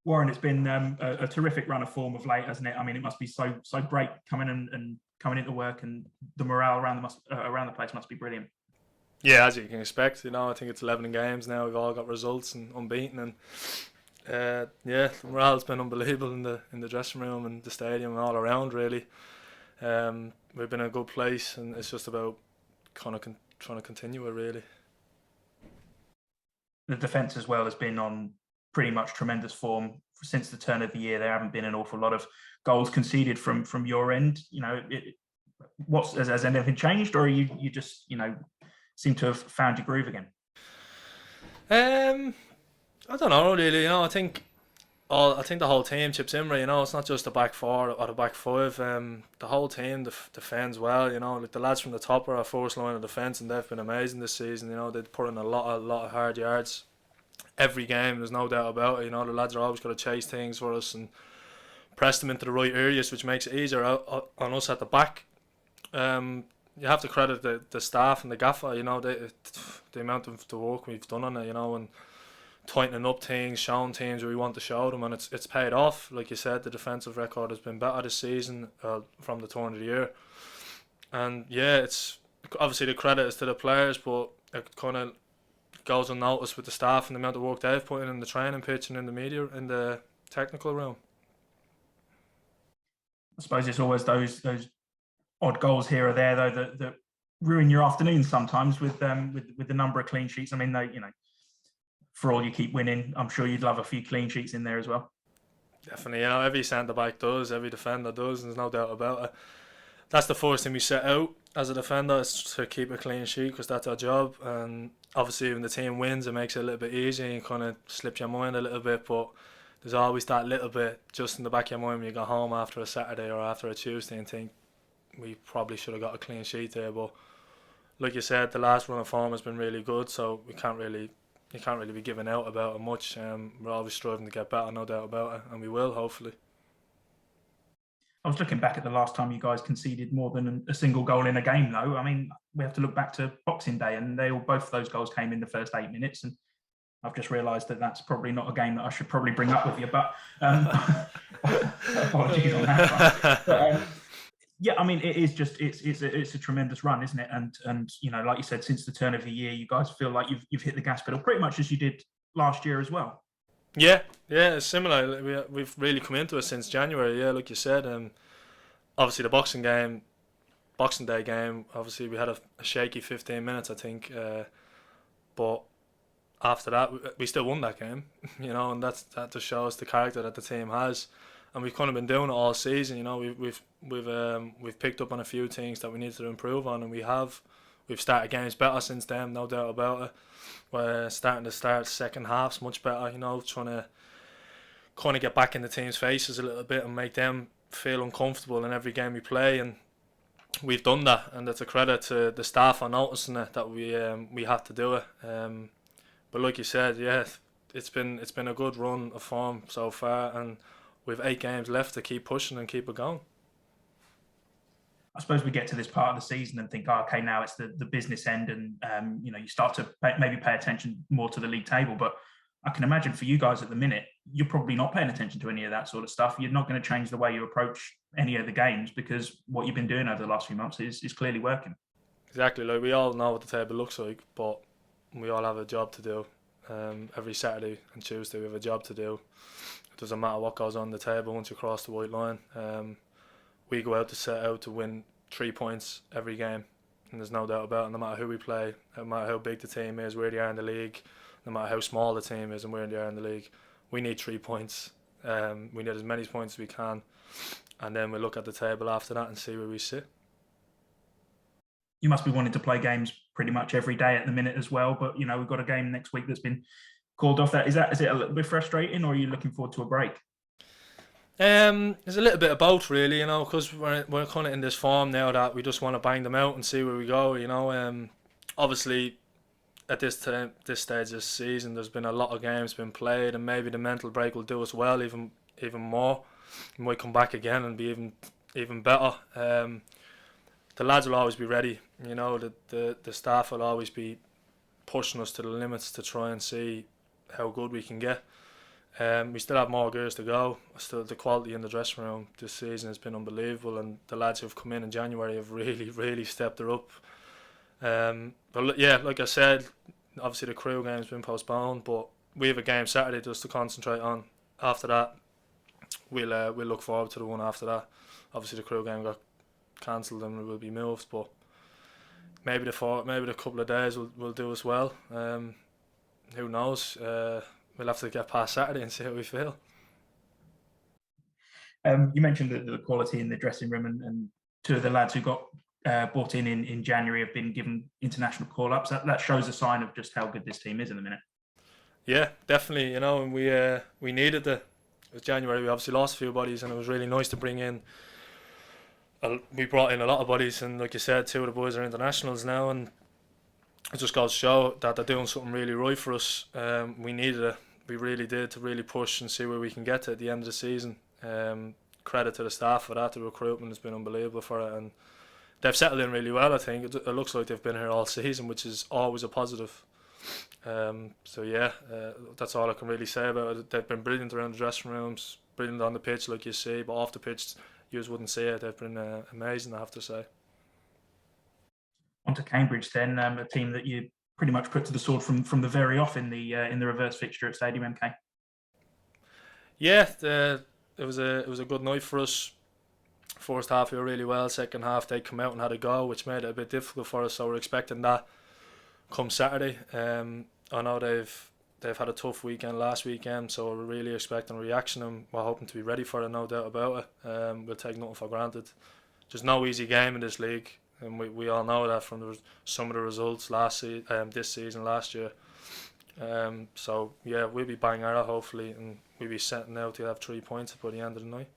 Warren, it's been a terrific run of form of late, hasn't it? I mean, it must be so great coming and coming into work, and the morale around the place must be brilliant. Yeah, as you can expect, I think it's 11 games now. We've all got results and unbeaten, and yeah, the morale's been unbelievable in the dressing room and the stadium and all around. Really, we've been in a good place, and it's just about kind of trying to continue it. Really. The defence as well has been on pretty much tremendous form since the turn of the year. There haven't been an awful lot of goals conceded from your end. Has anything changed, or are you just seem to have found your groove again? Um, I don't know really. I think the whole team chips in. Right, it's not just the back four or the back five. The whole team defends well. Like the lads from the top are our first line of defence, and they've been amazing this season. They've put in a lot of hard yards every game. There's no doubt about it. The lads are always going to chase things for us and press them into the right areas, which makes it easier on us at the back. You have to credit the staff and the gaffer. The amount of the work we've done on it. And tightening up things, showing teams where we want to show them, and it's paid off. Like you said, the defensive record has been better this season from the turn of the year, and yeah, it's obviously the credit is to the players, but it kind of goes unnoticed with the staff and the amount of work they've put in the training pitch and in the media, in the technical room. I suppose it's always those odd goals here or there though that ruin your afternoon sometimes with the number of clean sheets. I mean, for all you keep winning, I'm sure you'd love a few clean sheets in there as well. Definitely, every centre back does, every defender does, and there's no doubt about it. That's the first thing we set out as a defender, is to keep a clean sheet, because that's our job. And obviously, when the team wins, it makes it a little bit easier, and you kind of slip your mind a little bit. But there's always that little bit just in the back of your mind when you go home after a Saturday or after a Tuesday and think, we probably should have got a clean sheet there. But like you said, the last run of form has been really good, so you can't really be giving out about it much. We're always striving to get better, no doubt about it, and we will, hopefully. I was looking back at the last time you guys conceded more than a single goal in a game, though. I mean, we have to look back to Boxing Day, and both those goals came in the first 8 minutes. And I've just realised that that's probably not a game that I should probably bring up with you. But apologies on that. But, yeah, I mean, it's a tremendous run, isn't it? And like you said, since the turn of the year, you guys feel like you've hit the gas pedal pretty much as you did last year as well. Yeah, it's similar. We've really come into it since January. Yeah, like you said, obviously the Boxing Day game. Obviously we had a shaky 15 minutes, I think, but after that we still won that game. And that just shows the character that the team has, and we've kind of been doing it all season. We've picked up on a few things that we need to improve on, and we've started games better since then, no doubt about it. We're starting to start second halves much better, trying to kind of get back in the team's faces a little bit and make them feel uncomfortable in every game we play, and we've done that, and it's a credit to the staff on noticing it, that we have to do it. But like you said, yeah, it's been a good run of form so far, and we've 8 games left to keep pushing and keep it going. I suppose we get to this part of the season and think, okay, now it's the business end, and you start to maybe pay attention more to the league table. But I can imagine for you guys at the minute, you're probably not paying attention to any of that sort of stuff. You're not going to change the way you approach any of the games, because what you've been doing over the last few months is clearly working. Exactly, like we all know what the table looks like, but we all have a job to do. Every Saturday and Tuesday we have a job to do. It doesn't matter what goes on the table once you cross the white line. We go out to set out to win 3 points every game, and there's no doubt about it. No matter who we play, no matter how big the team is, where they are in the league, no matter how small the team is and where they are in the league, we need 3 points. We need as many points as we can, and then we look at the table after that and see where we sit. You must be wanting to play games pretty much every day at the minute as well, but we've got a game next week that's been called off. Is it a little bit frustrating, or are you looking forward to a break? There's a little bit of both, really, because we're kind of in this form now that we just want to bang them out and see where we go. Obviously, at this stage of the season, there's been a lot of games been played, and maybe the mental break will do us well, even more. We might come back again and be even better. The lads will always be ready. The staff will always be pushing us to the limits to try and see how good we can get. We still have more gears to go. Still, the quality in the dressing room this season has been unbelievable, and the lads who've come in January have really, really stepped it up. But yeah, like I said, obviously the Crew game's been postponed, but we have a game Saturday just to concentrate on. After that, we'll look forward to the one after that. Obviously the Crew game got cancelled and will be moved, but maybe the couple of days will do as well. Who knows? We'll have to get past Saturday and see how we feel. You mentioned the quality in the dressing room, and two of the lads who got brought in January have been given international call-ups. That shows a sign of just how good this team is in a minute. Yeah, definitely. You know, and we needed it. It was January. We obviously lost a few bodies, and it was really nice to bring in. We brought in a lot of bodies, and like you said, two of the boys are internationals now, and it just goes to show that they're doing something really right for us. We needed it. We really did, to really push and see where we can get to at the end of the season. Credit to the staff for that. The recruitment has been unbelievable for it, and they've settled in really well. I think it looks like they've been here all season, which is always a positive. So yeah, that's all I can really say about it. They've been brilliant around the dressing rooms, brilliant on the pitch, like you see, but off the pitch, you just wouldn't see it. They've been amazing, I have to say. On to Cambridge then, a team that you pretty much put to the sword from the very off in the reverse fixture at Stadium MK. Yeah, it was a good night for us. First half we were really well. Second half they come out and had a go, which made it a bit difficult for us. So we're expecting that come Saturday. I know they've had a tough weekend last weekend, so we're really expecting a reaction, and we're hoping to be ready for it, no doubt about it. We'll take nothing for granted. There's no easy game in this league, and we all know that from some of the results this season, last year. So yeah, we'll be banging at it hopefully, and we'll be setting out to have 3 points by the end of the night.